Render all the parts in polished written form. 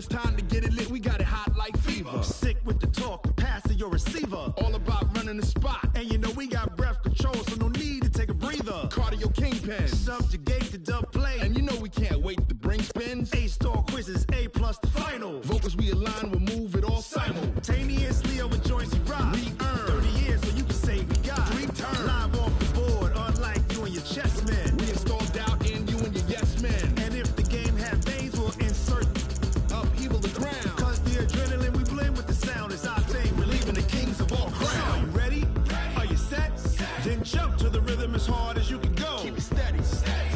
it's time to get it lit, we got it hot like fever. Sick with the talk, pass to your receiver. All about running the spot. And you know we got breath control, so no need to take a breather. Cardio kingpin. Subjugate the dub play. And you know we can't wait to bring spins. A-star quizzes, A+ the final. Vocals we align, we'll move it all simultaneously over joints we rock. We earn 30 years, so you can say we got 3 turns. Live off the board, unlike you and your chess men. We install doubt in you and your yes men. And if the game had veins, we'll insert upheaval the ground. Cause the adrenaline we blend with the sound is our thing. We're leaving the kings of all crowns. So are you ready? Are you set? Then jump to the rhythm as hard as you can go. Keep it steady,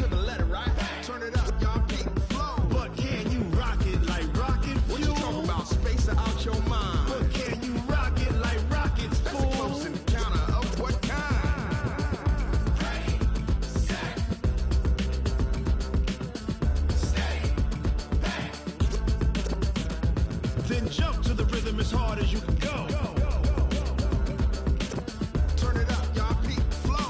to the letter, right? Turn it up, y'all keep the flow. But can you rock it like rocket fuel? What you talking about? Space out your mind. But can you rock it like rockets, That's fool? a close encounter of what kind? Ready, set, stay back. Then jump to the rhythm as hard as you can go. Turn it up, y'all keep the flow.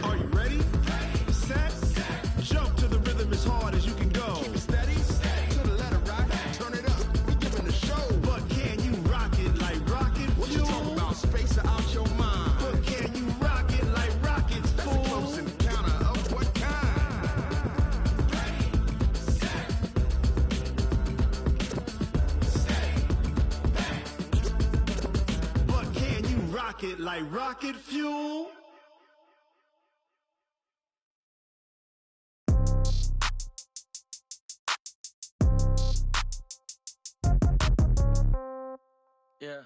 Are you ready? Set, jump to the rhythm as hard as you can go. Keep it steady, to the letter, right? Turn it up, we giving the show. But can you rock it like rocket What you fuel? talking about? Space out your mind. But can you rock it like rockets, That's a fool? close encounter of what kind? Ready, set, stay back. But can you rock it like rocket fuel? Yeah.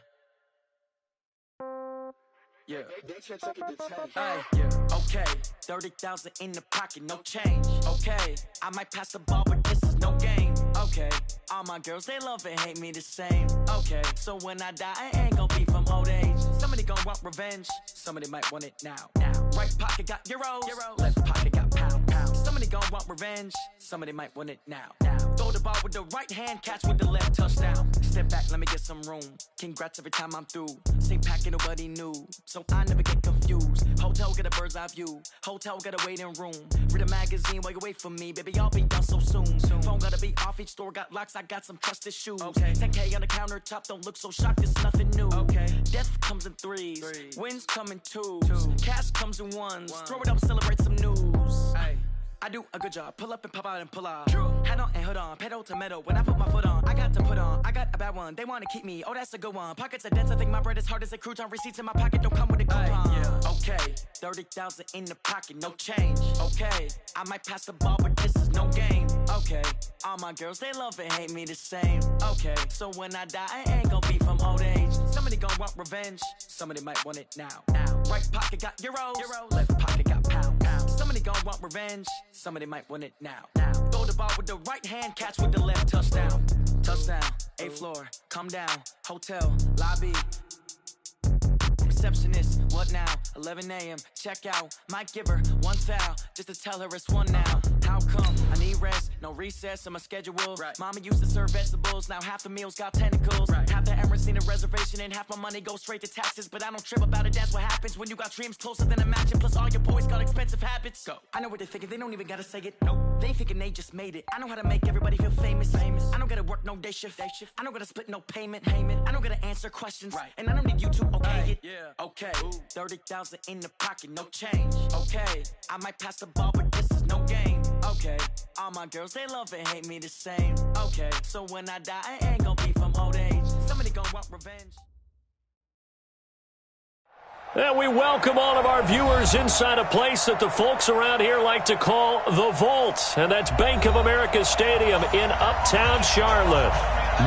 Yeah. They should take it to 10. Hey, yeah. Okay. 30,000 in the pocket, no change. Okay. I might pass the ball, but this is no game. Okay. All my girls, they love and hate me the same. Okay. So when I die, I ain't gon' be from old age. Somebody gon' want revenge. Somebody might want it now. Right pocket got euros. Left pocket got pound. Somebody gon' want revenge. Somebody might want it now. Throw the ball with the right hand, catch with the left, touchdown. Step back, let me get some room. Congrats every time I'm through. Same packet, nobody knew. So I never get confused. Hotel get a bird's eye view. Hotel got a waiting room. Read a magazine while you wait for me. Baby, I'll be done so soon. Phone gotta be off, each store got locks. I got some trusted shoes. 10K on the countertop, don't look so shocked, it's nothing new. Death comes in threes. Wins come in twos. Cash comes in ones. Throw it up, celebrate some news. I do a good job. Pull up and pop out and pull out. Head on and hood on. Pedal to metal. When I put my foot on, I got to put on. I got a bad one. They want to keep me. Oh, that's a good one. Pockets are dense. I think my bread is hard as a crouton. Receipts in my pocket don't come with a coupon. Okay. 30,000 in the pocket. No change. Okay. I might pass the ball, but this is no game. Okay. All my girls, they love and hate me the same. Okay. So when I die, I ain't gonna be from old age. Somebody gon' want revenge. Somebody might want it now. Right pocket got euros. Left pocket got pound. Somebody gon' want revenge. Somebody might want it now. Throw the ball with the right hand, catch with the left, touchdown. Touchdown, 8th floor, come down, hotel, lobby. Receptionist, what now? 11 a.m., check out. Might give her one foul, just to tell her it's one now. How come? I need rest, no recess in my schedule. Mama used to serve vegetables, now half the meals got tentacles. Half the errands need a reservation and half my money goes straight to taxes. But I don't trip about it, that's what happens when you got dreams closer than a mansion. Plus all your boys got expensive habits. Go. I know what they're thinking, they don't even gotta say it. Nope. They thinking they just made it. I know how to make everybody feel famous. I don't gotta work no day shift. I don't gotta split no payment. I don't gotta answer questions. And I don't need you to okay it. Okay, 30,000 in the pocket, no change. Okay, I might pass the ball, but this is no game. Okay, all my girls, they love and hate me the same. Okay, so when I die, I ain't gonna be from old age. Somebody gonna want revenge. And we welcome all of our viewers inside a place that the folks around here like to call the Vault. And that's Bank of America Stadium in Uptown Charlotte.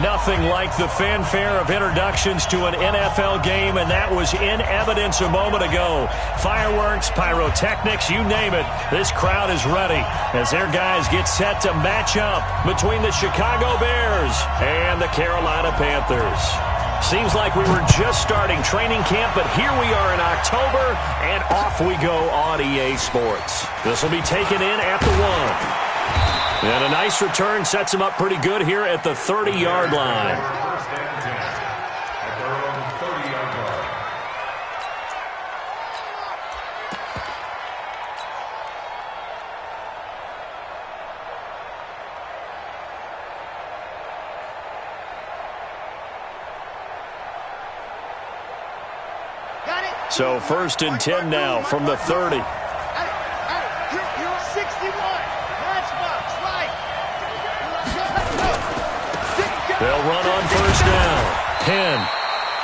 Nothing like the fanfare of introductions to an NFL game, and that was in evidence a moment ago. Fireworks, pyrotechnics, you name it. This crowd is ready as their guys get set to match up between the Chicago Bears and the Carolina Panthers. Seems like we were just starting training camp, but here we are in October, and off we go on EA Sports. This will be taken in at the 1. And a nice return sets him up pretty good here at the 30-yard line. So 1st and 10 now from the 30. You're 61. Matchbox, right. They'll run on 1st down. 10.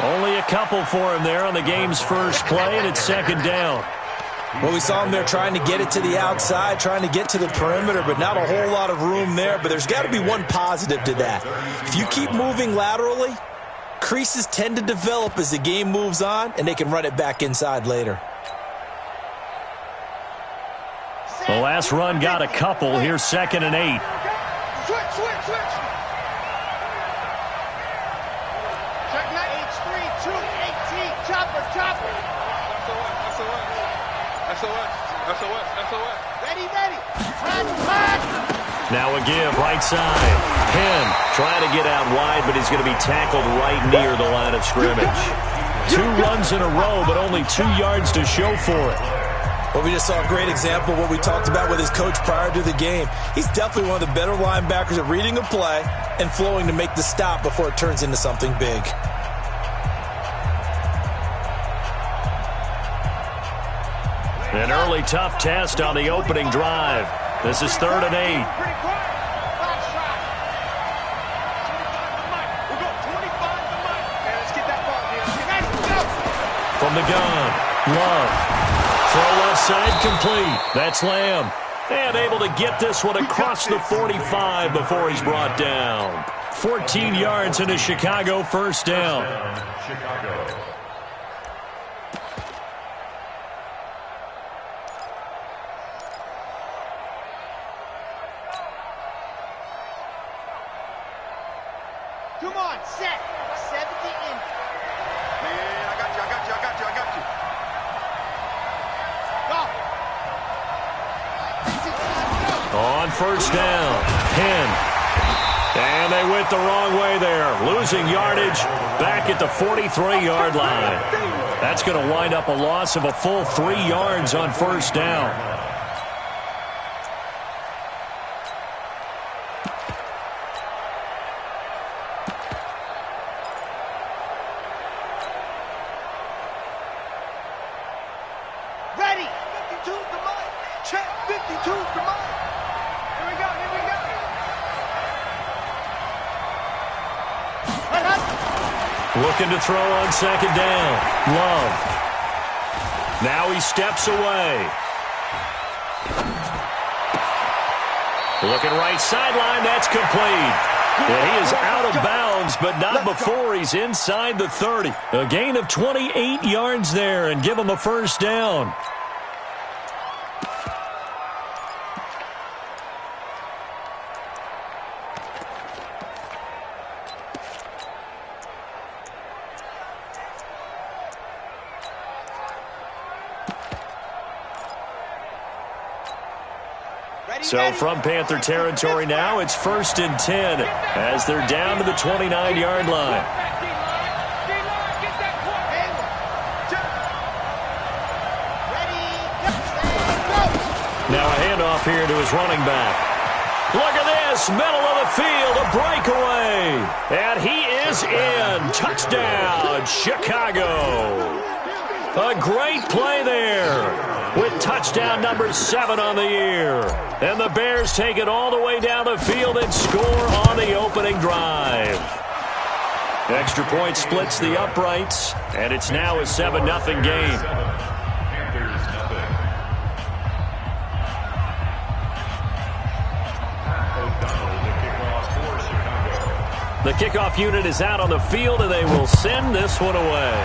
Only a couple for him there on the game's first play, and it's 2nd down. Well, we saw him there trying to get it to the outside, trying to get to the perimeter, but not a whole lot of room there. But there's got to be one positive to that. If you keep moving laterally, creases tend to develop as the game moves on, and they can run it back inside later. The last run got a couple. Here's 2nd and 8. Switch. Check that. H3, 2, 18. Chopper. SOS. Ready. Hot. Now a give, right side. Penn trying to get out wide, but he's going to be tackled right near the line of scrimmage. 2 runs in a row, but only 2 yards to show for it. Well, we just saw a great example of what we talked about with his coach prior to the game. He's definitely one of the better linebackers at reading a play and flowing to make the stop before it turns into something big. An early tough test on the opening drive. This is 3rd and 8. From the gun, Love. Throw left side complete. That's Lamb. And able to get this one across the 45 before he's brought down. 14 yards into Chicago, 1st down. Come on, set. 70 in. Man, I got you. Go. On 1st down, Penn. And they went the wrong way there. Losing yardage back at the 43-yard line. That's going to wind up a loss of a full 3 yards on 1st down. Ready. 52 to mine. Check 52 to mine. Here we go. Looking to throw on 2nd down. Love. Now he steps away. Looking right sideline. That's complete. And he is out of bounds, but not before he's inside the 30. A gain of 28 yards there and give him a 1st down. So from Panther territory now, it's 1st and 10 as they're down to the 29-yard line. Now a handoff here to his running back. Look at this, middle of the field, a breakaway. And he is in. Touchdown, Chicago. A great play there with touchdown number 7 on the year. And the Bears take it all the way down the field and score on the opening drive. Extra point splits the uprights, and it's now a 7-0 game. The kickoff unit is out on the field, and they will send this one away.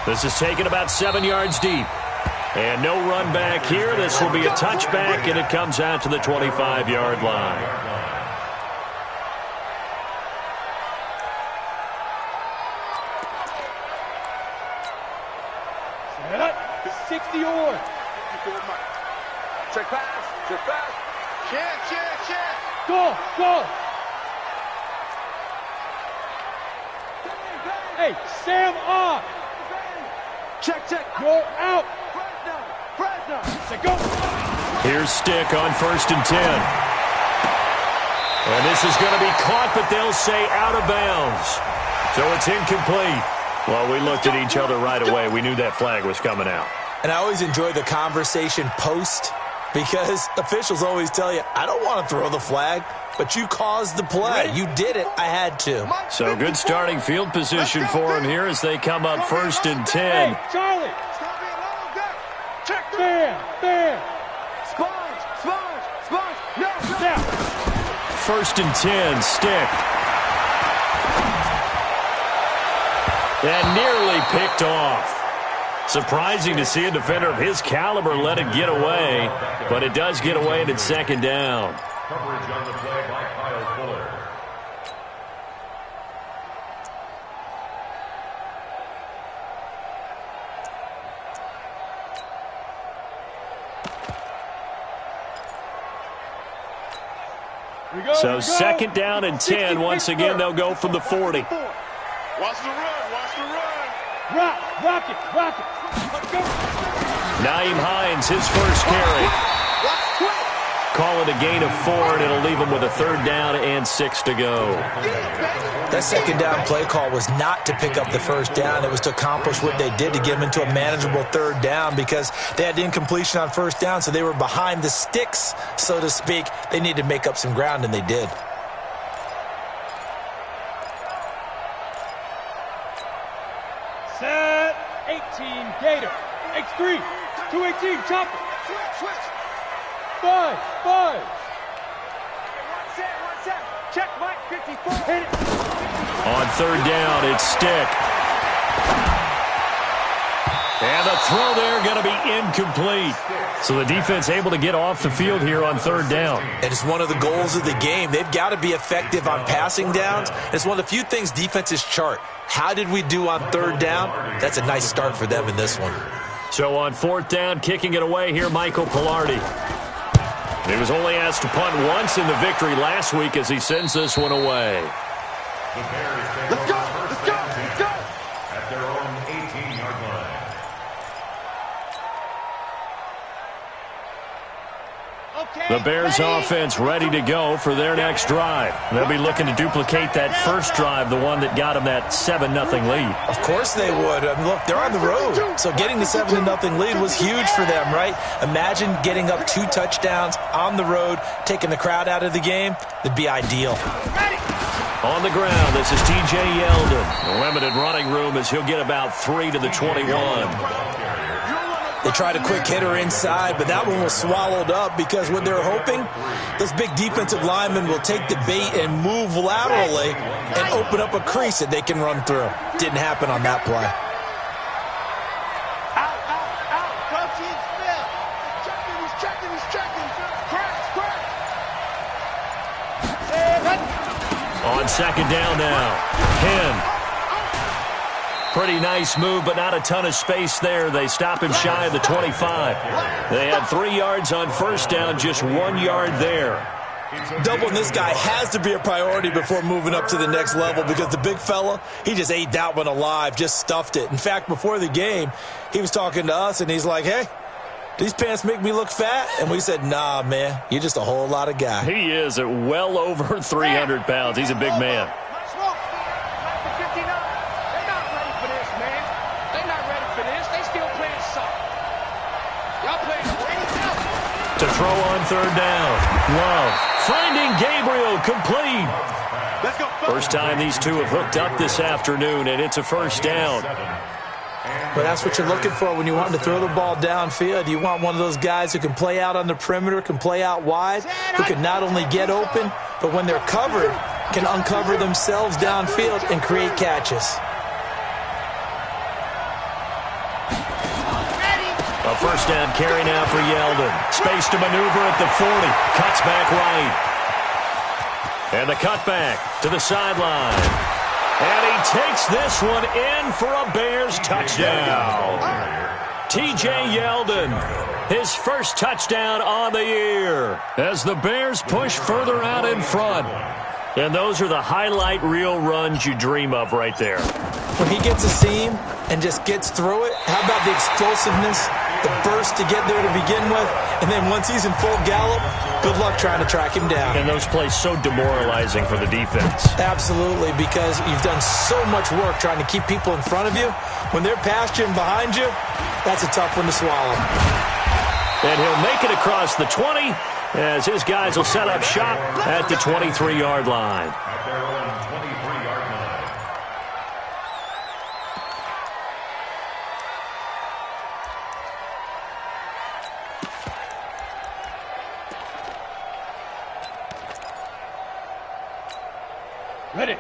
This is taken about 7 yards deep. And no run back here. This will be a touchback, and it comes out to the 25-yard line. 60 or. Check pass. Check. Go. Hey, Sam off. Check. You're out. Fresno. Go. Here's Stick on 1st and 10. And this is going to be caught, but they'll say out of bounds. So it's incomplete. Well, we looked at each other right away. We knew that flag was coming out. And I always enjoy the conversation post because officials always tell you, I don't want to throw the flag, but you caused the play. You did it. I had to. So good starting field position for them here as they come up 1st and 10. Hey, Charlie. Check. Bam. Sponge. No. 1st and 10, Stick. And nearly picked off. Surprising to see a defender of his caliber let it get away, but it does get away and it's 2nd down. Coverage on the play by Kyle Fuller. So 2nd down and 10. Once again, they'll go from the 40. Watch the run. Rock it. Let's go. Naeem Hines, his first carry. Call it a gain of 4, and it'll leave him with a 3rd down and 6 to go. That 2nd down play call was not to pick up the 1st down. It was to accomplish what they did to get them into a manageable 3rd down because they had incompletion on 1st down, so they were behind the sticks, so to speak. They needed to make up some ground, and they did. Set. 18, Gator. X3. 218, chopper. Switch. 5. One set. Check, Mike, 54. Hit it. On 3rd down, it's Stick. And the throw there going to be incomplete. So the defense able to get off the field here on 3rd down. And it's one of the goals of the game. They've got to be effective on passing downs. It's one of the few things defenses chart. How did we do on 3rd down? That's a nice start for them in this one. So on 4th down, kicking it away here, Michael Pilardi. He was only asked to punt once in the victory last week as he sends this one away. The Bears take Let's go. at their own 18-yard line. The Bears offense ready to go for their next drive. They'll be looking to duplicate that first drive, the one that got them that 7-0 lead. Of course they would. I mean, look, they're on the road. So getting the 7-0 lead was huge for them, right? Imagine getting up 2 touchdowns on the road, taking the crowd out of the game. That'd be ideal. On the ground, this is T.J. Yeldon. Limited running room as he'll get about 3 to the 21. They tried a quick hitter inside, but that one was swallowed up because what they're hoping, those big defensive linemen will take the bait and move laterally and open up a crease that they can run through. Didn't happen on that play. Out. Coach, he's checking. Crash. On 2nd down now, Penn. Pretty nice move, but not a ton of space there. They stop him shy of the 25. They had 3 yards on 1st down, just 1 yard there. Doubling this guy has to be a priority before moving up to the next level because the big fella, he just ate that one alive, just stuffed it. In fact, before the game, he was talking to us, and he's like, hey, these pants make me look fat? And we said, nah, man, you're just a whole lot of guy. He is at well over 300 pounds. He's a big man. To throw on 3rd down. Love finding Gabriel complete. First time these two have hooked up this afternoon, and it's a 1st down. But that's what you're looking for when you want to throw the ball downfield. You want one of those guys who can play out on the perimeter, can play out wide, who can not only get open, but when they're covered, can uncover themselves downfield and create catches. A 1st down carry now for Yeldon. Space to maneuver at the 40. Cuts back right. And the cutback to the sideline. And he takes this one in for a Bears touchdown. T.J. Yeldon. His first touchdown on the year as the Bears push further out in front. And those are the highlight reel runs you dream of right there. When he gets a seam and just gets through it, how about the explosiveness, the burst to get there to begin with, and then once he's in full gallop, good luck trying to track him down. And those plays so demoralizing for the defense. Absolutely, because you've done so much work trying to keep people in front of you. When they're past you and behind you, that's a tough one to swallow. And he'll make it across the 20 as his guys will set up shop at the 23-yard line. At their own 23-yard line.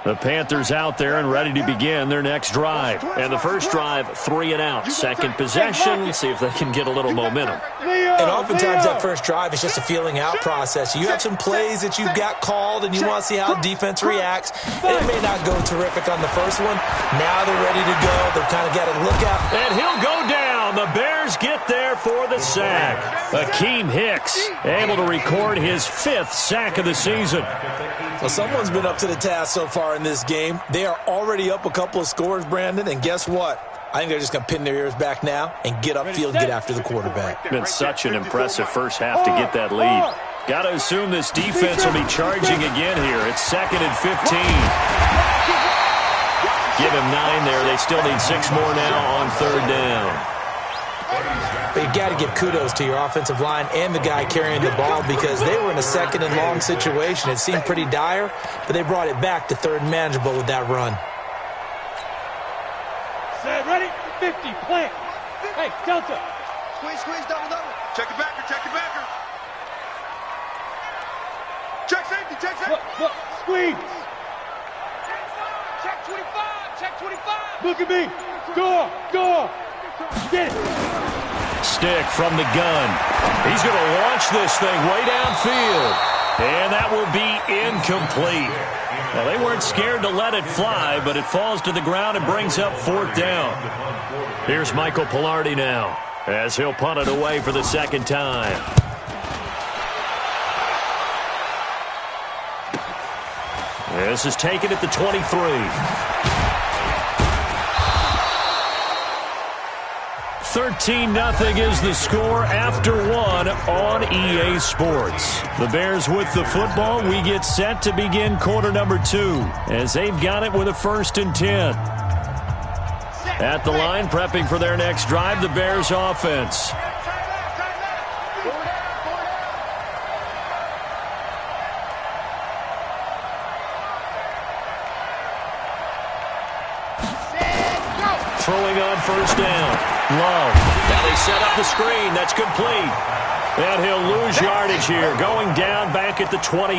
The Panthers out there and ready to begin their next drive. And the first drive, 3 and out. Second possession, see if they can get a little momentum. And oftentimes that first drive is just a feeling out process. You have some plays that you've got called and you want to see how defense reacts. And it may not go terrific on the first one. Now they're ready to go. They've kind of got to look out. And he'll go down. The Bears get there for the sack. Akeem Hicks able to record his 5th sack of the season. Well, someone's been up to the task so far in this game. They are already up a couple of scores, Brandon, and guess what? I think they're just going to pin their ears back now and get upfield and get after the quarterback. Been such an impressive first half to get that lead. Got to assume this defense will be charging again here. It's 2nd and 15. Give him 9 there. They still need 6 more now on 3rd down. But you got to give kudos to your offensive line and the guy carrying the ball because they were in a 2nd and long situation. It seemed pretty dire, but they brought it back to 3rd and manageable with that run. Set, ready? 50, plant. Hey, Delta. Squeeze, double. Check the backer, check the backer. Check safety, check safety. Look, squeeze. Check 25. Look at me. Go. Get it. Stick from the gun. He's going to launch this thing way downfield. And that will be incomplete. Well, they weren't scared to let it fly, but it falls to the ground and brings up 4th down. Here's Michael Pilardi now as he'll punt it away for the 2nd time. This is taken at the 23. 13-0 is the score after 1 on EA Sports. The Bears with the football. We get set to begin quarter number 2 as they've got it with a 1st and 10. At the line, prepping for their next drive, the Bears offense. Throwing on 1st down. Love. Now they set up the screen. That's complete. And he'll lose yardage here. Going down back at the 28.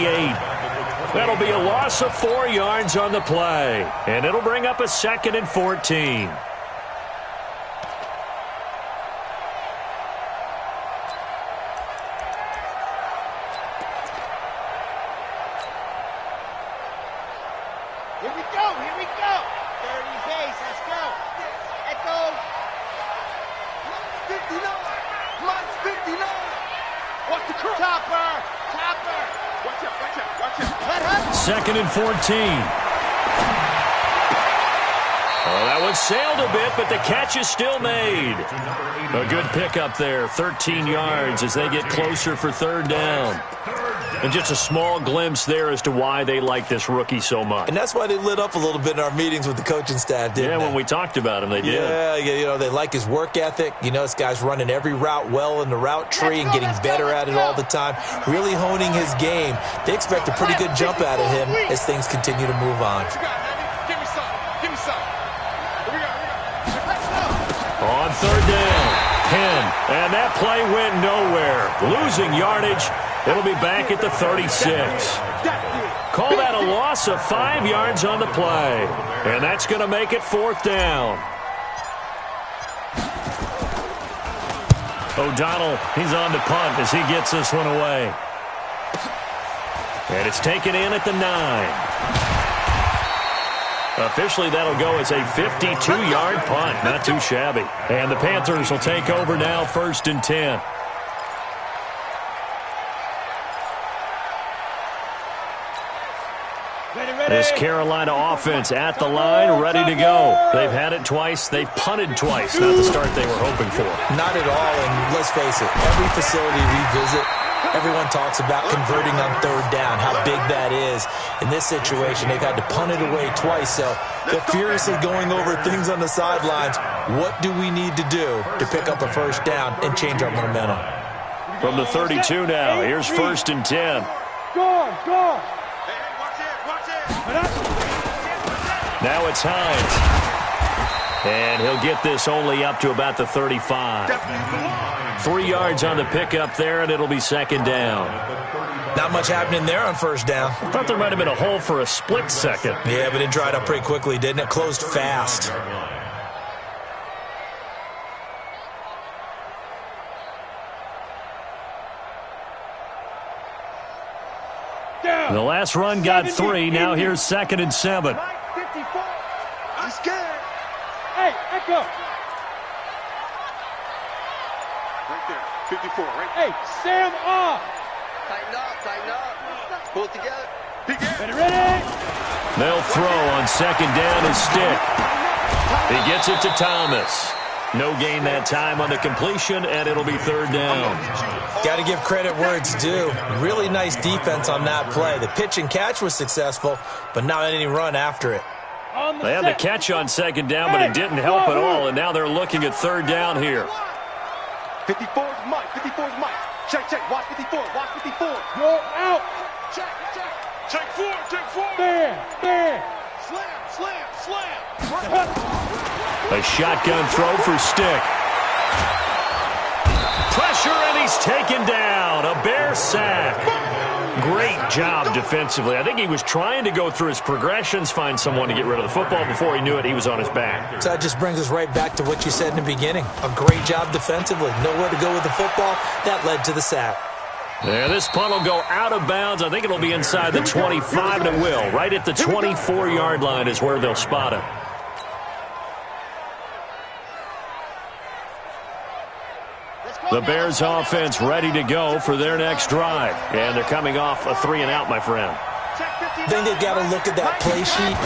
That'll be a loss of 4 yards on the play. And it'll bring up a 2nd and 14. Here we go. 30 pace, let's go. Echo. 59. Plus 59. Watch the cross. Topper. Watch out. 2nd and 14. Oh, that one sailed a bit, but the catch is still made. A good pickup there. 13 yards as they get closer for 3rd down. And just a small glimpse there as to why they like this rookie so much. And that's why they lit up a little bit in our meetings with the coaching staff, didn't they? When we talked about him, they did. Yeah, they like his work ethic. This guy's running every route well in the route tree and getting better at it all the time, really honing his game. They expect a pretty good jump out of him as things continue to move on. Give me some. Here we go. On 3rd down, Penn. And that play went nowhere. Losing yardage. It'll be back at the 36. Call that a loss of 5 yards on the play. And that's going to make it 4th down. O'Donnell, he's on to punt as he gets this one away. And it's taken in at the 9. Officially, that'll go as a 52-yard punt. Not too shabby. And the Panthers will take over now, 1st and 10. This Carolina offense at the line, ready to go. They've had it twice. They've punted twice. Not the start they were hoping for. Not at all, and let's face it, every facility we visit, everyone talks about converting on 3rd down, how big that is. In this situation, they've had to punt it away twice, so they're furiously going over things on the sidelines. What do we need to do to pick up a 1st down and change our momentum? From the 32 now, here's 1st and 10. Go. Now it's Hines. And he'll get this only up to about the 35. 3 yards on the pickup there, and it'll be 2nd down. Not much happening there on 1st down. I thought there might have been a hole for a split second. Yeah, but it dried up pretty quickly, didn't it? Closed fast. The last run got 3. Now here's 2nd and 7. 54. I'm scared. Hey, echo. Right there. 54, right? Hey, Sam off. Tighten up. Pull it together. Ready? They'll throw on 2nd down his stick. He gets it to Thomas. No gain that time on the completion, and it'll be 3rd down. Got to give credit where it's due. Really nice defense on that play. The pitch and catch was successful, but not any run after it. They had the catch on 2nd down, but it didn't help at all, and now they're looking at 3rd down here. 54's Mike. 54's Mike. Check. Watch 54. Watch 54. Go out. Check. Check 4. There. Slam. A shotgun throw for Stick. Pressure, and he's taken down. A Bear sack. Great job defensively. I think he was trying to go through his progressions, find someone to get rid of the football. Before he knew it, he was on his back. So that just brings us right back to what you said in the beginning. A great job defensively. Nowhere to go with the football. That led to the sack. Yeah, this punt will go out of bounds. I think it'll be inside the 25, and it will. Right at the 24-yard line is where they'll spot it. The Bears offense ready to go for their next drive. And they're coming off a 3-and-out, my friend. I think they've got to look at that play sheet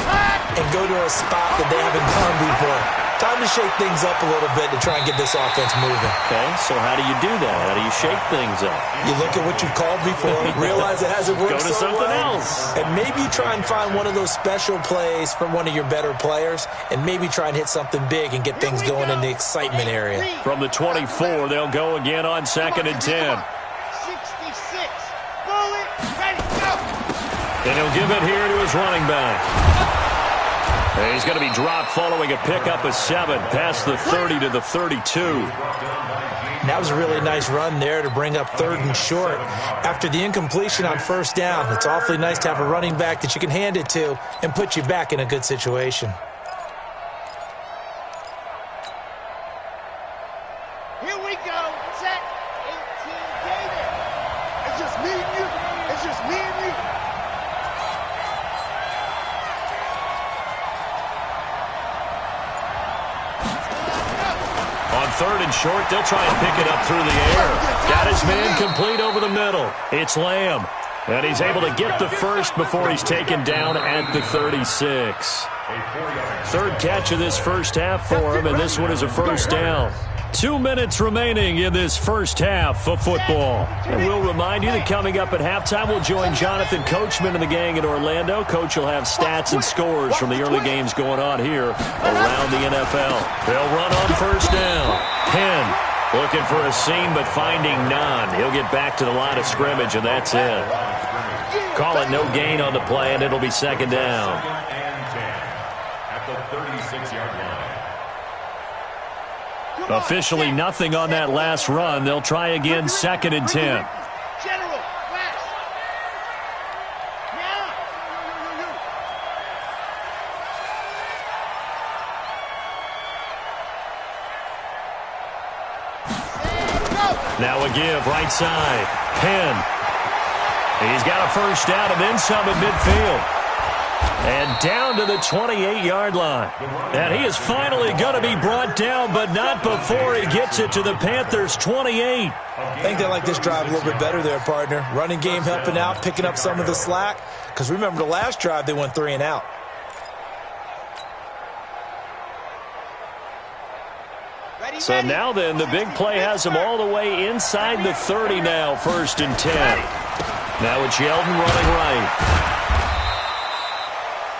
and go to a spot that they haven't gone before. Time to shake things up a little bit to try and get this offense moving. Okay, so how do you do that? How do you shake things up? You look at what you've called before, realize it hasn't worked Go to so something well, else. and maybe try and find one of those special plays from one of your better players, and maybe try and hit something big and get things going in the excitement area. From the 24, they'll go again on 2nd and 10. 66. Bullet. Ready. Go. And he'll give it here to his running back. And he's going to be dropped following a pickup of 7 past the 30 to the 32. That was a really nice run there to bring up 3rd and short. After the incompletion on 1st down, it's awfully nice to have a running back that you can hand it to and put you back in a good situation. Here we go. Set. 18 David. It's just me and you. It's just me and you. On 3rd and short, they'll try and pick it up through the air. Got his man complete over the middle. It's Lamb. And he's able to get the first before he's taken down at the 36. 3rd catch of this first half for him, and this one is a 1st down. 2 minutes remaining in this first half of football. And we'll remind you that coming up at halftime, we'll join Jonathan Coachman and the gang in Orlando. Coach will have stats and scores from the early games going on here around the NFL. They'll run on 1st down. Penn looking for a seam, but finding none. He'll get back to the line of scrimmage, and that's it. Call it no gain on the play, and it'll be 2nd down. At the 36-yard line. Officially nothing on that last run. They'll try again 2nd and 10. General, west. Now a give, right side. Penn. He's got a 1st down and then some at midfield. And down to the 28-yard line. And he is finally going to be brought down, but not before he gets it to the Panthers' 28. I think they like this drive a little bit better there, partner. Running game helping out, picking up some of the slack. Because remember, the last drive, they went 3 and out. So now then, the big play has him all the way inside the 30 now, 1st and 10. Now it's Yeldon running right.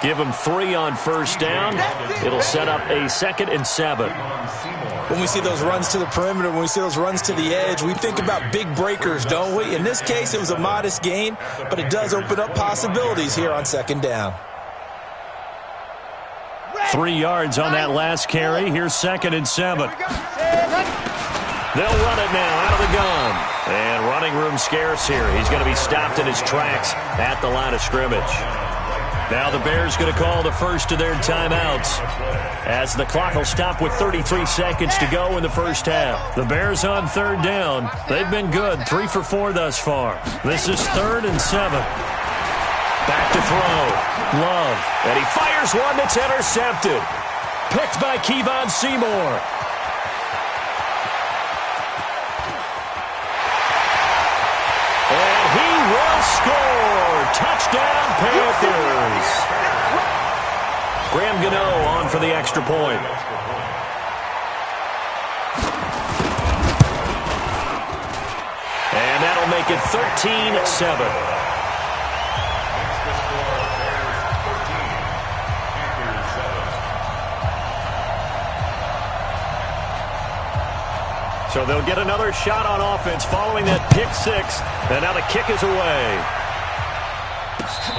Give him 3 on 1st down. It'll set up a 2nd and 7. When we see those runs to the perimeter, when we see those runs to the edge, we think about big breakers, don't we? In this case, it was a modest gain, but it does open up possibilities here on 2nd down. 3 yards on that last carry. Here's 2nd and 7. They'll run it now out of the gun. And running room scarce here. He's going to be stopped in his tracks at the line of scrimmage. Now the Bears going to call the first of their timeouts as the clock will stop with 33 seconds to go in the first half. The Bears on 3rd down. They've been good, 3 for 4 thus far. This is 3rd and 7. Back to throw. Love. And he fires one that's intercepted. Picked by Kevon Seymour. And he will score. Touchdown, Panthers. Graham Gano on for the extra point. And that'll make it 13-7. So they'll get another shot on offense following that pick 6. And now the kick is away.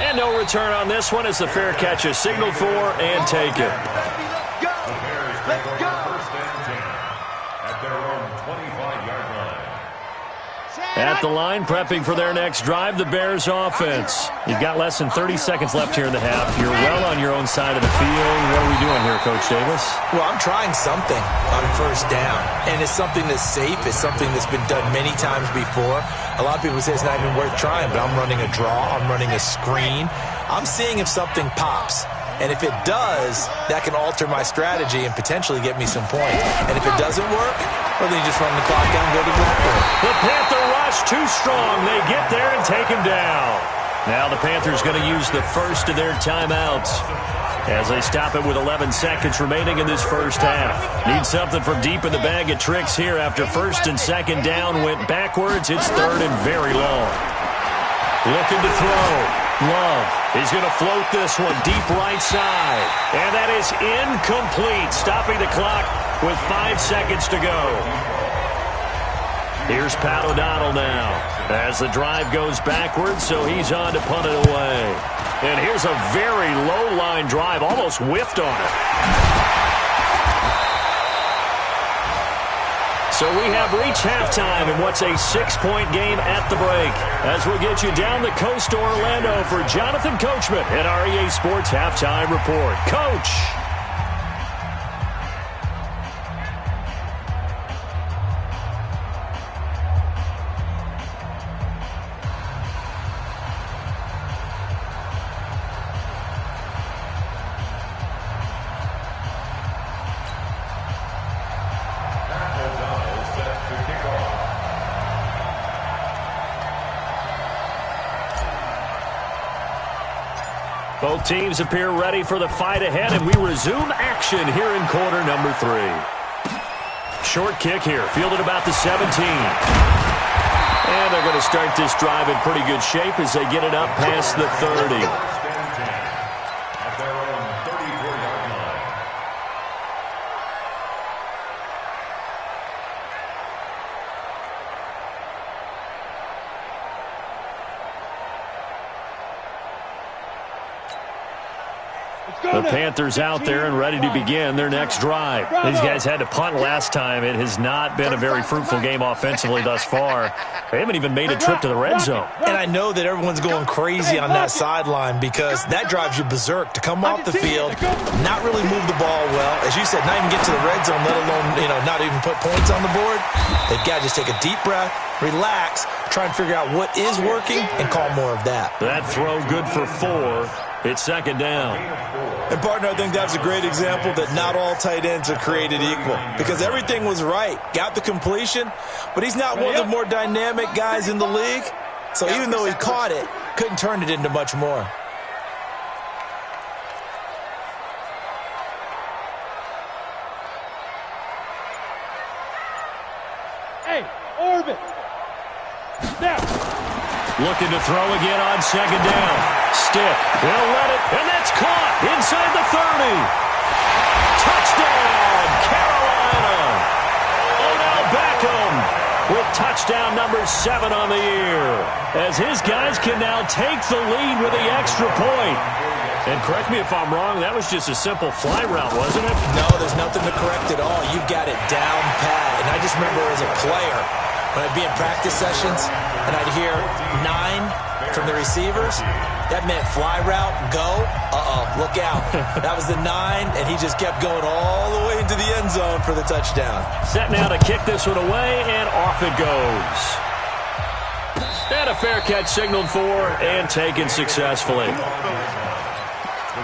And no return on this one as the fair catch is signaled for and taken. Let's go. 1st and 10 at their own 25-yard line. At the line, prepping for their next drive, the Bears offense. You've got less than 30 seconds left here in the half. You're well on your own side of the field. What are we doing here, Coach Davis? Well, I'm trying something on 1st down, and it's something that's safe. It's something that's been done many times before. A lot of people say it's not even worth trying, but I'm running a draw. I'm running a screen. I'm seeing if something pops. And if it does, that can alter my strategy and potentially get me some points. And if it doesn't work, well, then you just run the clock down and go to the back door. The Panther rush too strong. They get there and take him down. Now the Panthers going to use the first of their timeouts as they stop it with 11 seconds remaining in this first half. Need something from deep in the bag of tricks here after 1st and 2nd down went backwards. It's 3rd and very long. Looking to throw. Love is going to float this one deep right side. And that is incomplete, stopping the clock with 5 seconds to go. Here's Pat O'Donnell now as the drive goes backwards, so he's on to punt it away. And here's a very low-line drive, almost whiffed on it. So we have reached halftime in what's a 6-point game at the break. As we'll get you down the coast to Orlando for Jonathan Coachman at our EA Sports Halftime Report. Coach. Both teams appear ready for the fight ahead, and we resume action here in quarter number 3. Short kick here, fielded about the 17. And they're going to start this drive in pretty good shape as they get it up past the 30. At their own 34-yard line. The Panthers out there and ready to begin their next drive. These guys had to punt last time. It has not been a very fruitful game offensively thus far. They haven't even made a trip to the red zone. And I know that everyone's going crazy on that sideline because that drives you berserk to come off the field, not really move the ball well. As you said, not even get to the red zone, let alone, not even put points on the board. They've got to just take a deep breath, relax, try and figure out what is working and call more of that. That throw good for 4. It's second down. And, partner, I think that's a great example that not all tight ends are created equal because everything was right. Got the completion, but he's not one of the more dynamic guys in the league. So even though he caught it, couldn't turn it into much more. Hey, orbit. Now. Looking to throw again on second down. Stick. He'll let it, and that's caught inside the 30. Touchdown, Carolina. Odell Beckham with touchdown number 7 on the year, as his guys can now take the lead with the extra point. And correct me if I'm wrong, that was just a simple fly route, wasn't it? No, there's nothing to correct at all. You've got it down pat. And I just remember as a player, when I'd be in practice sessions and I'd hear 9 from the receivers, that meant fly route, go, look out. That was the 9, and he just kept going all the way into the end zone for the touchdown. Set now to kick this one away, and off it goes. And a fair catch signaled for and taken successfully. The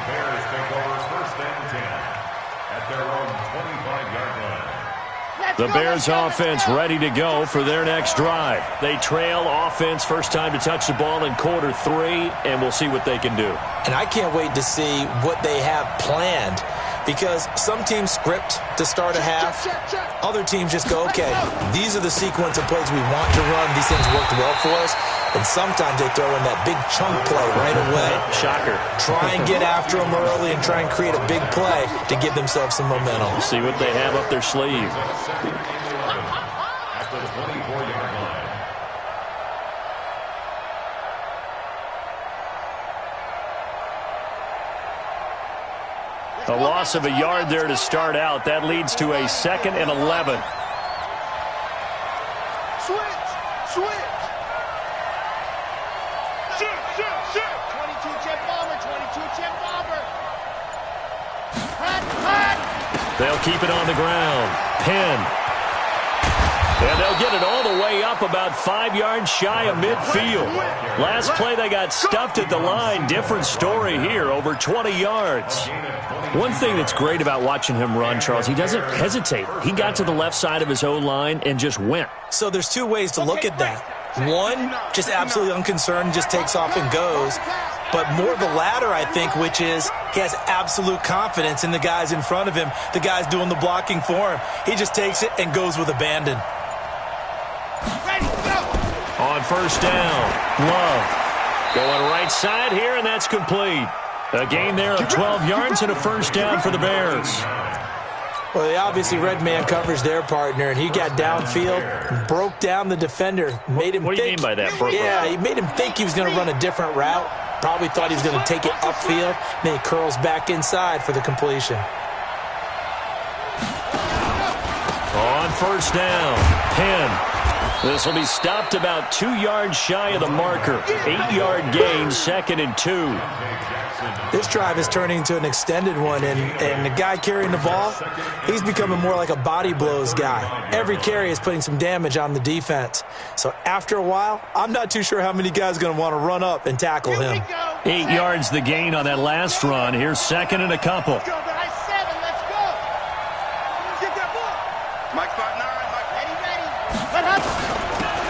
Bears take over first and 10 at their own 25-yard line. The Bears offense ready to go for their next drive. They trail offense first time to touch the ball in quarter 3, and we'll see what they can do. And I can't wait to see what they have planned because some teams script to start a half. Other teams just go, okay, these are the sequence of plays we want to run. These things worked well for us. And sometimes they throw in that big chunk play right away. Shocker. Try and get after them early and try and create a big play to give themselves some momentum. See what they have up their sleeve. At the 24-yard line. A loss of a yard there to start out. That leads to a 2nd and 11. Switch. Shoot. 22 jet bomber. Hot. They'll keep it on the ground. Penn. And they'll get it all the way up about 5 yards shy of midfield. Last play they got stuffed at the line. Different story here, over 20 yards. One thing that's great about watching him run, Charles, he doesn't hesitate. He got to the left side of his O-line and just went. So there's 2 ways to look at that. One, just absolutely unconcerned, just takes off and goes. But more the latter, I think, which is he has absolute confidence in the guys in front of him, the guys doing the blocking for him. He just takes it and goes with abandon. On first down, Love going right side here, and that's complete. A gain there of 12 yards and a first down for the Bears. Well, they obviously red man covers their partner, and he got downfield, broke down the defender, made him What do you mean by that? Yeah, he made him think he was going to run a different route. Probably thought he was going to take it upfield. Then he curls back inside for the completion. On first down, Penn. This will be stopped about 2 yards shy of the marker. 8-yard gain, 2nd and 2. This drive is turning into an extended one, and the guy carrying the ball, he's becoming more like a body blows guy. Every carry is putting some damage on the defense. So after a while, I'm not too sure how many guys are going to want to run up and tackle him. 8 yards the gain on that last run. Here's 2nd and a couple. Let's go. Get that ball. Mike 5'9", Mike. Ready. Let happen.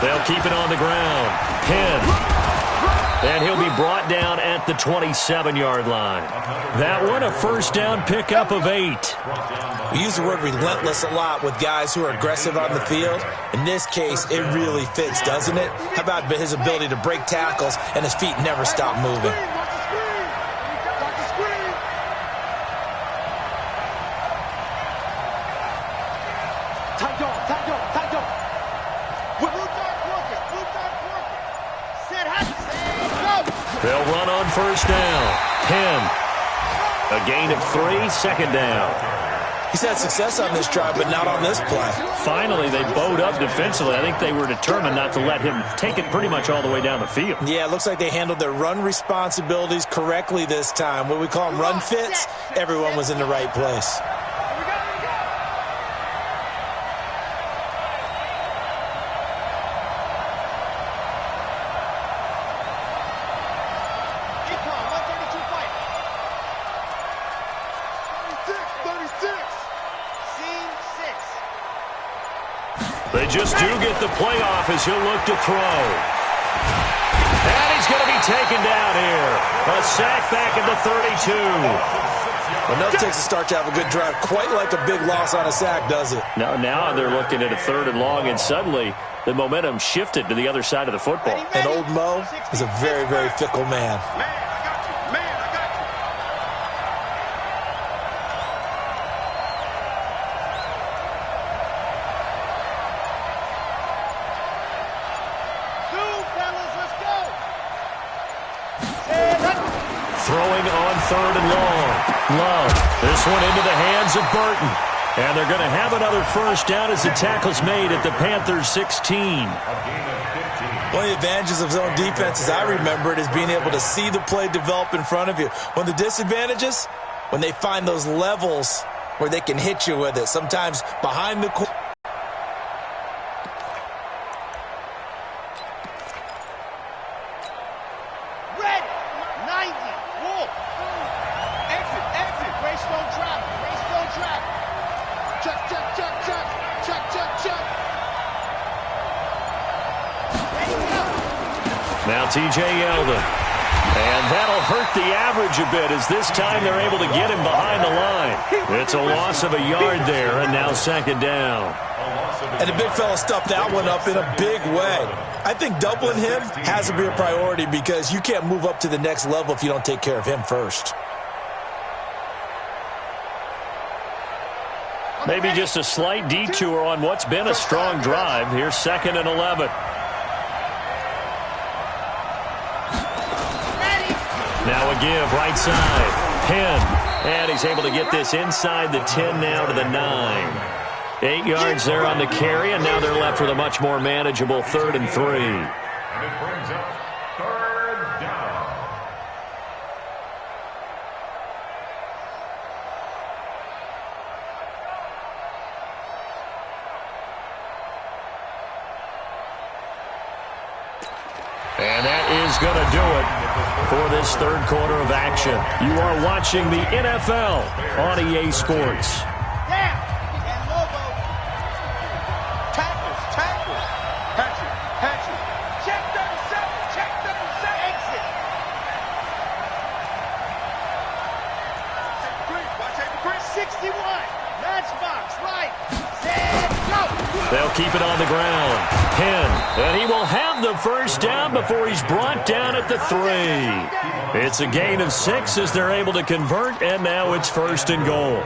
They'll keep it on the ground. Penn. And he'll be brought down at the 27-yard line. That one, a first down pickup of 8. We use the word relentless a lot with guys who are aggressive on the field. In this case, it really fits, doesn't it? How about his ability to break tackles and his feet never stop moving? Tight dog. Blue dark working. Set hot. Go. They'll run on first down. Penn. A gain of 3, 2nd down. He's had success on this drive, but not on this play. Finally, they bowed up defensively. I think they were determined not to let him take it pretty much all the way down the field. Yeah, it looks like they handled their run responsibilities correctly this time. What we call them run fits, everyone was in the right place. They just do get the playoff as he'll look to throw. And he's going to be taken down here. A sack back at the 32. Well, no takes a start to have a good drive. Quite like a big loss on a sack, does it? Now they're looking at a 3rd and long, and suddenly the momentum shifted to the other side of the football. And old Mo is a very, very fickle man. Throwing on 3rd and long. Love. This one into the hands of Burton. And they're going to have another first down as the tackle's made at the Panthers' 16. One of the advantages of zone defense, as I remember it, is being able to see the play develop in front of you. One of the disadvantages, when they find those levels where they can hit you with it. Sometimes behind the corner. Now T.J. Yeldon. And that'll hurt the average a bit as this time they're able to get him behind the line. It's a loss of a yard there, and now 2nd down. And the big fella stuffed that one up in a big way. I think doubling him has to be a priority because you can't move up to the next level if you don't take care of him first. Maybe just a slight detour on what's been a strong drive. Here's 2nd and 11. Now a give, right side. Penn. And he's able to get this inside the 10 now to the 9. 8 yards there on the carry, and now they're left with a much more manageable 3rd and 3. And it brings up 3rd down. And that is going to do it for this 3rd quarter of action. You are watching the NFL on EA Sports. They'll keep it on the ground. Penn, and he will have the first down before he's brought down at the 3. It's a gain of 6 as they're able to convert, and now it's 1st and goal.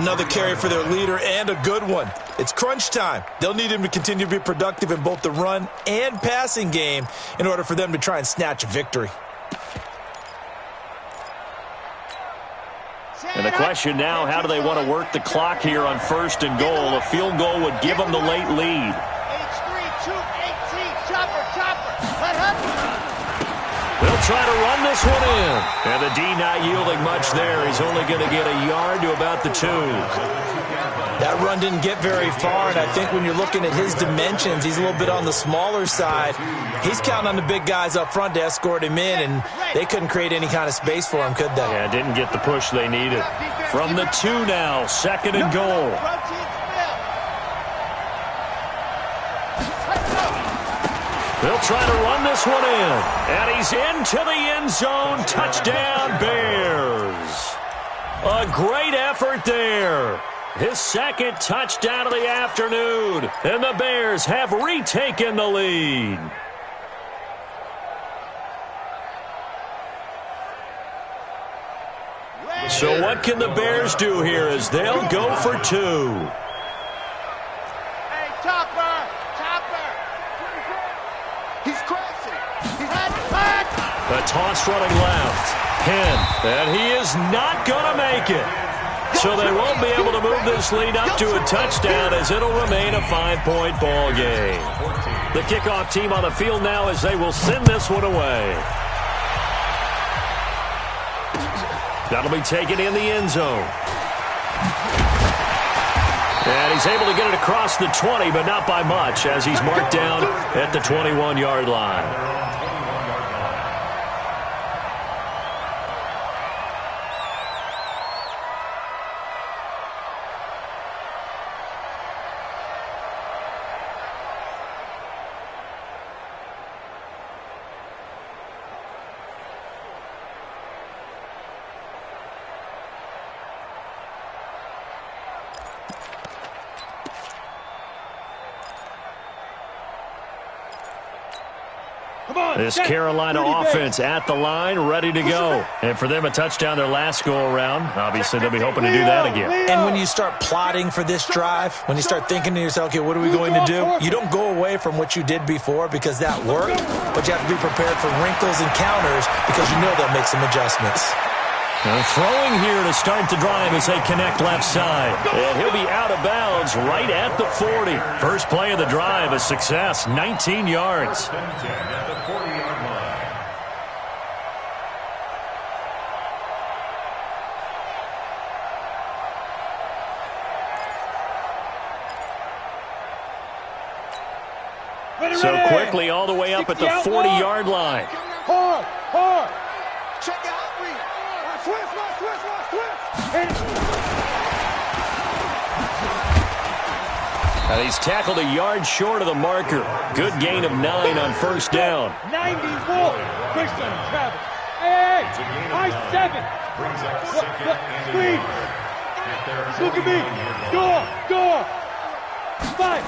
Another carry for their leader, and a good one. It's crunch time. They'll need him to continue to be productive in both the run and passing game in order for them to try and snatch a victory. And the question now, how do they want to work the clock here on 1st and goal? A field goal would give them the late lead. They'll try to run this one in. And the D not yielding much there. He's only going to get a yard to about the 2. That run didn't get very far, and I think when you're looking at his dimensions, he's a little bit on the smaller side. He's counting on the big guys up front to escort him in, and they couldn't create any kind of space for him, could they? Yeah, didn't get the push they needed. From the 2 now, 2nd and goal. They'll try to run this one in, and he's into the end zone. Touchdown, Bears. A great effort there. His 2nd touchdown of the afternoon, and the Bears have retaken the lead. So what can the Bears do here as they'll go for 2? Hey, Topper! He's crossing! He's back! A toss running left. Penn, and he is not going to make it. So they won't be able to move this lead up to a touchdown as it'll remain a 5-point ball game. The kickoff team on the field now as they will send this one away. That'll be taken in the end zone. And he's able to get it across the 20, but not by much as he's marked down at the 21-yard line. This Carolina offense at the line, ready to go. And for them, a touchdown their last go-around. Obviously, they'll be hoping to do that again. And when you start plotting for this drive, when you start thinking to yourself, okay, what are we going to do? You don't go away from what you did before because that worked, but you have to be prepared for wrinkles and counters because you know they'll make some adjustments. Now throwing here to start the drive as they connect left side. And he'll be out of bounds right at the 40. First play of the drive, a success, 19 yards. At the 40-yard line. So quickly all the way up at the 40-yard line. Hard. Check out. Twist. Now he's tackled a yard short of the marker. Good gain of 9 on first down. 90 more. Quick son, travel. Hey, high 7. Brings up second and Speed. Look at me. Door. 5.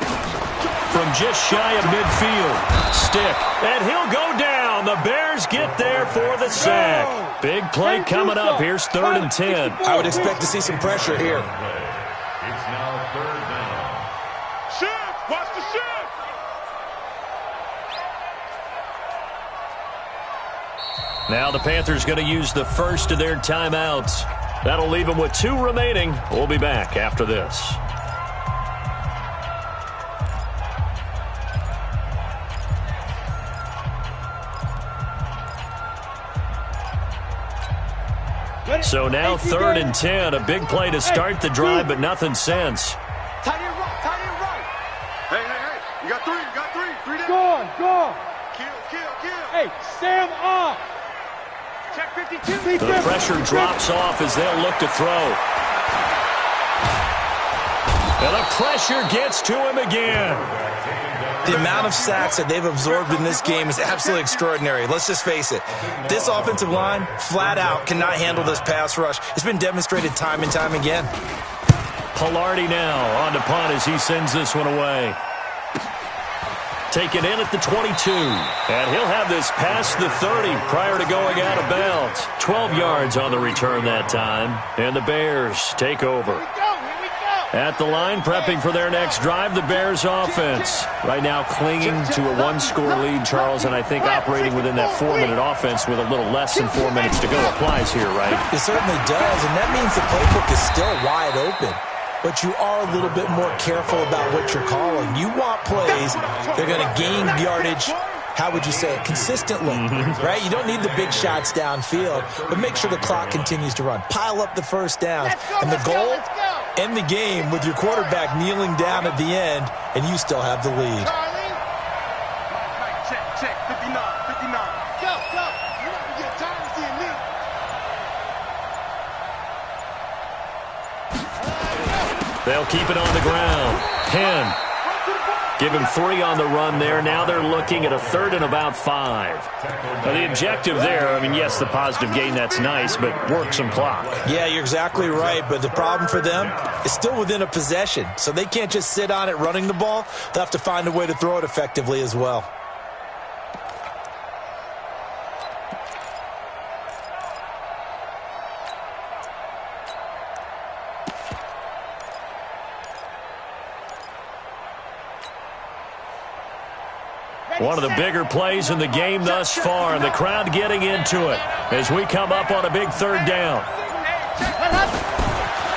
From just shy of midfield. Stick. And he'll go down. The Bears get there for the sack. Big play coming up. Here's 3rd and 10. I would expect to see some pressure here. It's now 3rd down. Shift. Watch the shift. Now the Panthers going to use the first of their timeouts. That'll leave them with 2 remaining. We'll be back after this. So now 3rd and 10, a big play to start the drive, but nothing since. Tight end right. Hey. You got 3. Down. Go. Kill. Hey, Sam off. Check 52. The pressure drops off as they'll look to throw. And the pressure gets to him again. The amount of sacks that they've absorbed in this game is absolutely extraordinary. Let's just face it. This offensive line, flat out, cannot handle this pass rush. It's been demonstrated time and time again. Pilardi now on to punt as he sends this one away. Taken in at the 22. And he'll have this past the 30 prior to going out of bounds. 12 yards on the return that time. And the Bears take over. At the line, prepping for their next drive, the Bears offense. Right now clinging to a 1-score lead, Charles, and I think operating within that 4-minute offense with a little less than 4 minutes to go applies here, right? It certainly does, and that means the playbook is still wide open. But you are a little bit more careful about what you're calling. You want plays that are going to gain yardage, how would you say it, consistently, right? You don't need the big shots downfield, but make sure the clock continues to run. Pile up the first down. And the goal, end the game with your quarterback kneeling down at the end, and you still have the lead. Check. 59. Go. You're not going to get time to see me. They'll keep it on the ground. Penn. Give him 3 on the run there. Now they're looking at a 3rd and about 5. Now the objective there, I mean, yes, the positive gain, that's nice, but work some clock. Yeah, you're exactly right, but the problem for them is still within a possession, so they can't just sit on it running the ball. They'll have to find a way to throw it effectively as well. One of the bigger plays in the game thus far, and the crowd getting into it as we come up on a big 3rd down.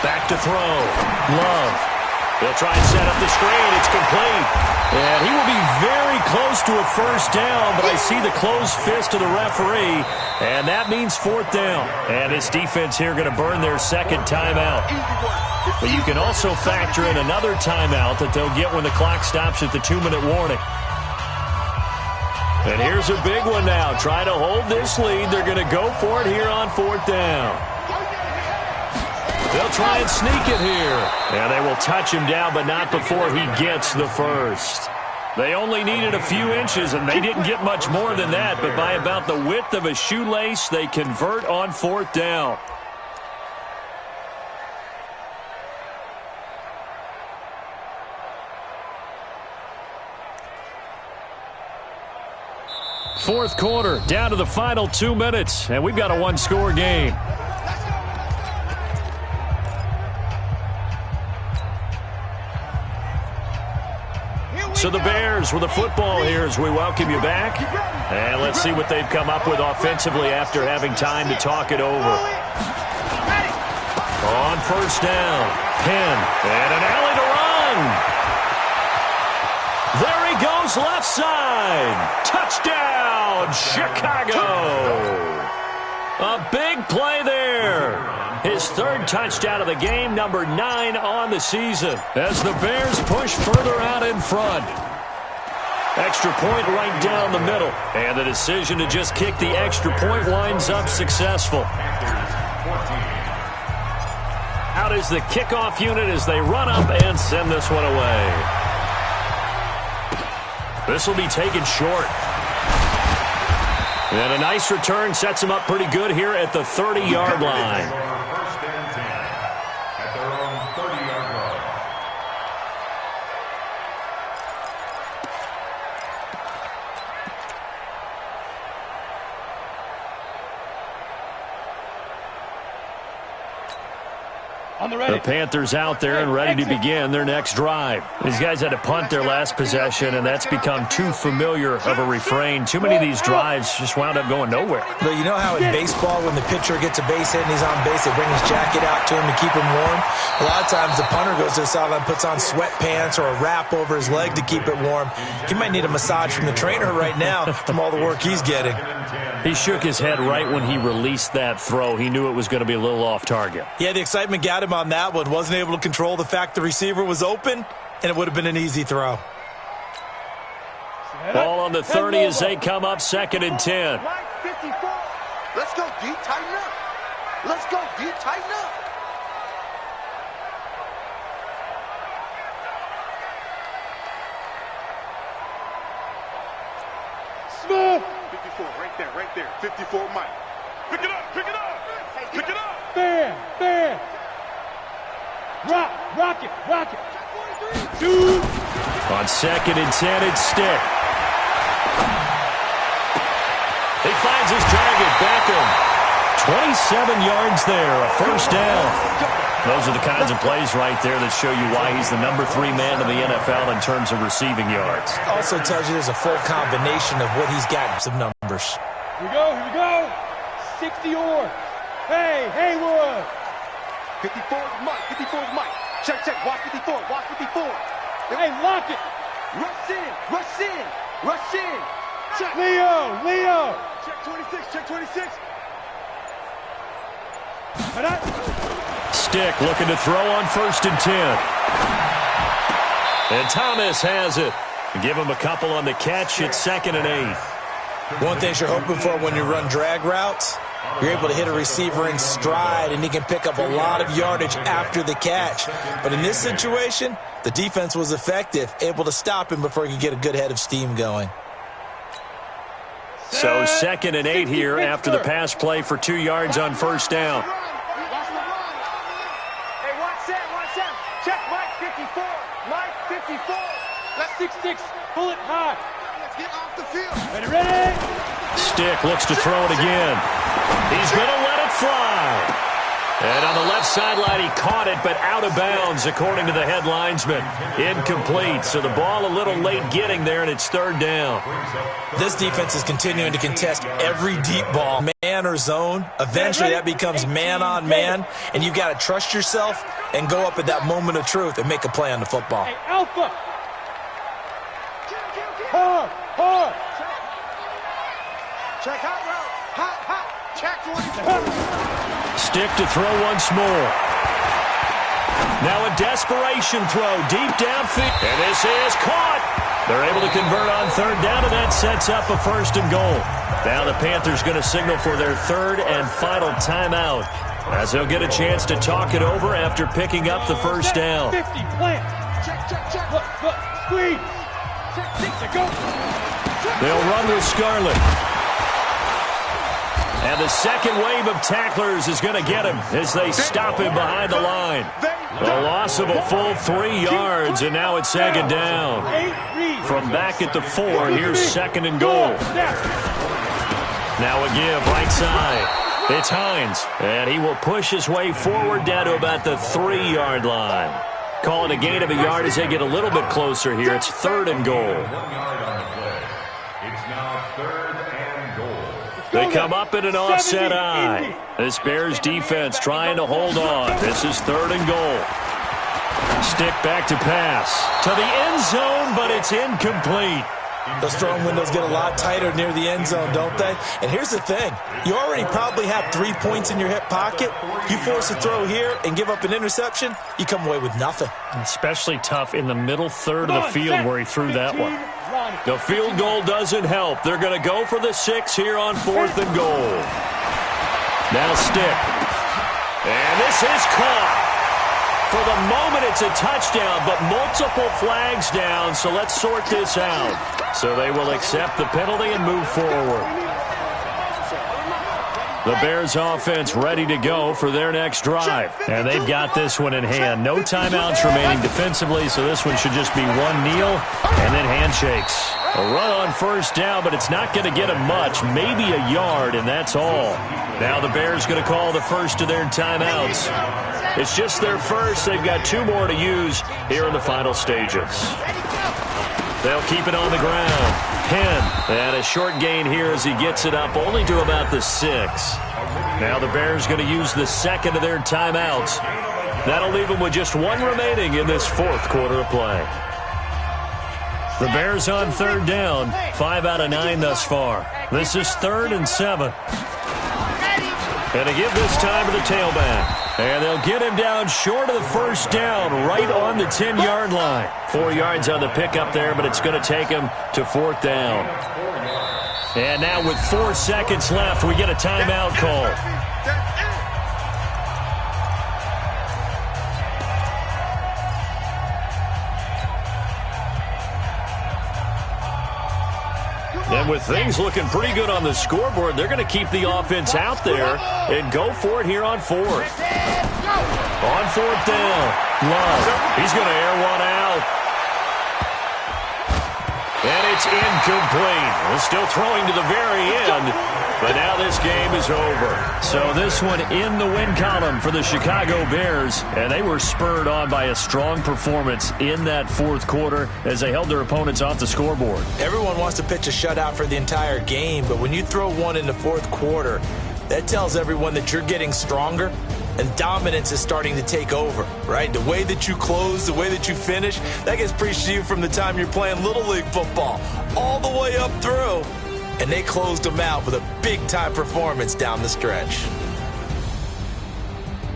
Back to throw. Love. They'll try and set up the screen. It's complete. And he will be very close to a first down, but I see the closed fist of the referee, and that means 4th down. And this defense here going to burn their 2nd timeout. But you can also factor in another timeout that they'll get when the clock stops at the 2-minute warning. And here's a big one now. Trying to hold this lead. They're going to go for it here on 4th down. They'll try and sneak it here. And they will touch him down, but not before he gets the first. They only needed a few inches, and they didn't get much more than that. But by about the width of a shoelace, they convert on 4th down. Fourth quarter, down to the final 2 minutes, and we've got a one-score game. So the Bears with the football here as we welcome you back. And let's see what they've come up with offensively after having time to talk it over. On first down, Penn, and an alley to run. There he goes, left side. Touchdown, Chicago. A big play there. His third touchdown of the game, number 9 on the season, as the Bears push further out in front. Extra point right down the middle. And the decision to just kick the extra point winds up successful. Out is the kickoff unit as they run up and send this one away. This will be taken short. And a nice return sets him up pretty good here at the 30-yard line. The Panthers out there and ready to begin their next drive. These guys had to punt their last possession, and that's become too familiar of a refrain. Too many of these drives just wound up going nowhere. But you know how in baseball, when the pitcher gets a base hit and he's on base, they bring his jacket out to him to keep him warm? A lot of times the punter goes to the sideline, puts on sweatpants or a wrap over his leg to keep it warm. He might need a massage from the trainer right now from all the work he's getting. He shook his head right when he released that throw. He knew it was going to be a little off target. Yeah, the excitement got him on that one. Wasn't able to control the fact the receiver was open, and it would have been an easy throw. Ball on the 30 as they come up 2nd and 10. Let's go deep, tighten up. Let's go deep, tighten up. Smith. 54, right there. 54, Mike. Pick it up. Bam. Rock it. Dude. On 2nd and 10, it's Stick. He finds his target, Beckham. 27 yards there, a first down. Those are the kinds of plays right there that show you why he's the number 3 man in the NFL in terms of receiving yards. Also tells you there's a full combination of what he's got, some numbers. Here we go. 60 yards. Hey, Haywood. 54 is Mike. Check. Watch 54. Hey, lock it. Rush in. Check. Leo. Check 26. Stick looking to throw on 1st and 10. And Thomas has it. Give him a couple on the catch. It's 2nd and 8. One thing you're hoping for when you run drag routes, you're able to hit a receiver in stride, and he can pick up a lot of yardage after the catch. But in this situation, the defense was effective, able to stop him before he could get a good head of steam going. So 2nd and 8 here after the pass play for 2 yards on 1st down. Hey, watch that. Check Mike 54. Let's 6-6. Pull it high. Let's get off the field. Ready? Stick looks to throw it again. He's going to let it fly. And on the left sideline, he caught it, but out of bounds, according to the head linesman. Incomplete, so the ball a little late getting there, and it's 3rd down. This defense is continuing to contest every deep ball, man or zone. Eventually, that becomes man on man, and you've got to trust yourself and go up at that moment of truth and make a play on the football. Hey, Alpha. Hard. Check hot route. Hot. Check 24. Stick to throw once more. Now a desperation throw deep downfield. And this is caught. They're able to convert on 3rd down, and that sets up a 1st and goal. Now the Panthers going to signal for their 3rd and final timeout, as they'll get a chance to talk it over after picking up the 1st down. 50, plant. Check. Look, squeeze. Check, go. They'll run with Scarlett. And the second wave of tacklers is going to get him as they stop him behind the line. They A loss of a full 3 yards, and now it's second down. From back at the 4, here's second and goal. Now a give right side. It's Hines, and he will push his way forward down to about the 3-yard line. Call it a gain of a yard as they get a little bit closer here. It's third and goal. 1 yard on the play. It's now third and goal. They come up in an offset eye. This Bears defense trying to hold on. This is third and goal. Stick back to pass. To the end zone, but it's incomplete. Those throwing windows get a lot tighter near the end zone, don't they? And here's the thing. You already probably have 3 points in your hip pocket. You force a throw here and give up an interception, you come away with nothing. Especially tough in the middle third of the field where he threw that one. The field goal doesn't help. They're going to go for the 6 here on fourth and goal. Now Stick. And this is caught. For the moment, it's a touchdown, but multiple flags down, so let's sort this out. So they will accept the penalty and move forward. The Bears offense ready to go for their next drive. And they've got this one in hand. No timeouts remaining defensively, so this one should just be one kneel and then handshakes. A run on first down, but it's not going to get them much. Maybe a yard, and that's all. Now the Bears going to call the first of their timeouts. It's just their first. They've got 2 more to use here in the final stages. They'll keep it on the ground. Penn, and a short gain here as he gets it up only to about the 6. Now the Bears going to use the second of their timeouts. That'll leave them with just 1 remaining in this fourth quarter of play. The Bears on third down, 5 out of 9 thus far. This is 3rd and 7. And to give this time to the tailback. And they'll get him down short of the first down, right on the 10-yard line. 4 yards on the pickup there, but it's going to take him to 4th down. And now with 4 seconds left, we get a timeout call. And with things looking pretty good on the scoreboard, they're going to keep the offense out there and go for it here on 4th. On 4th down, Love. He's going to air one out. And it's incomplete. Still throwing to the very end, but now this game is over. So this one in the win column for the Chicago Bears, and they were spurred on by a strong performance in that fourth quarter as they held their opponents off the scoreboard. Everyone wants to pitch a shutout for the entire game, but when you throw one in the fourth quarter, that tells everyone that you're getting stronger and dominance is starting to take over, right? The way that you close, the way that you finish, that gets preached to you from the time you're playing Little League football all the way up through. And they closed them out with a big-time performance down the stretch.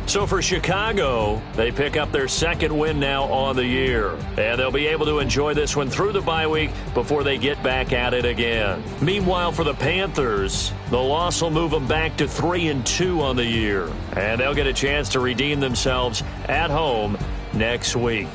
So for Chicago, they pick up their 2nd win now on the year. And they'll be able to enjoy this one through the bye week before they get back at it again. Meanwhile, for the Panthers, the loss will move them back to 3-2 on the year. And they'll get a chance to redeem themselves at home next week.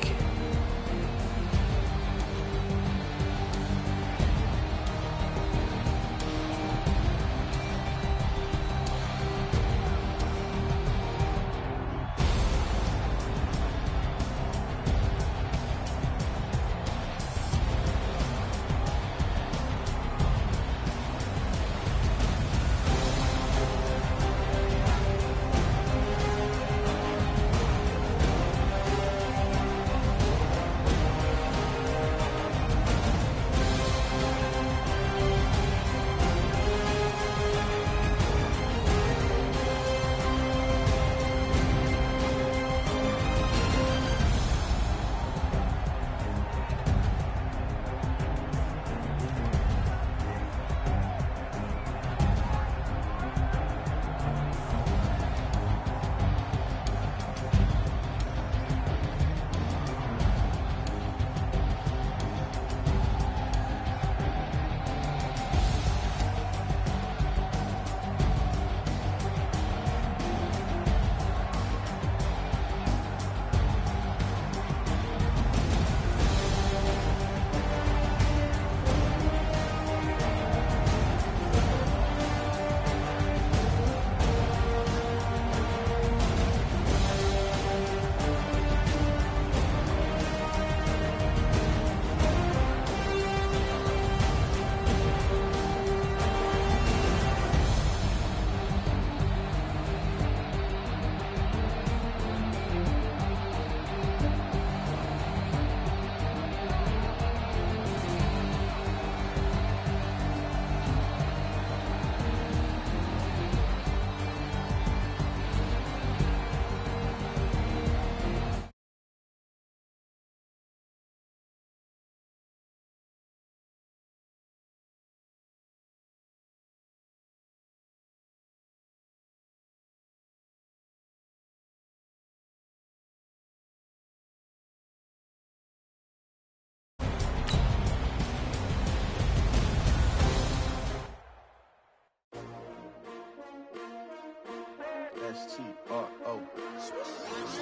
S-T-R-O.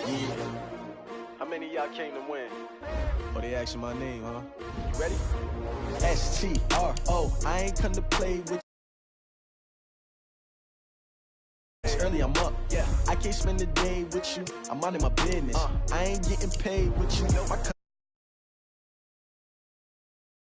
Yeah. How many of y'all came to win? Oh, they asking my name, huh? You ready? S-T-R-O. I ain't come to play with early, I'm up. Yeah, I can't spend the day with you. I'm minding my business. I ain't getting paid with you. My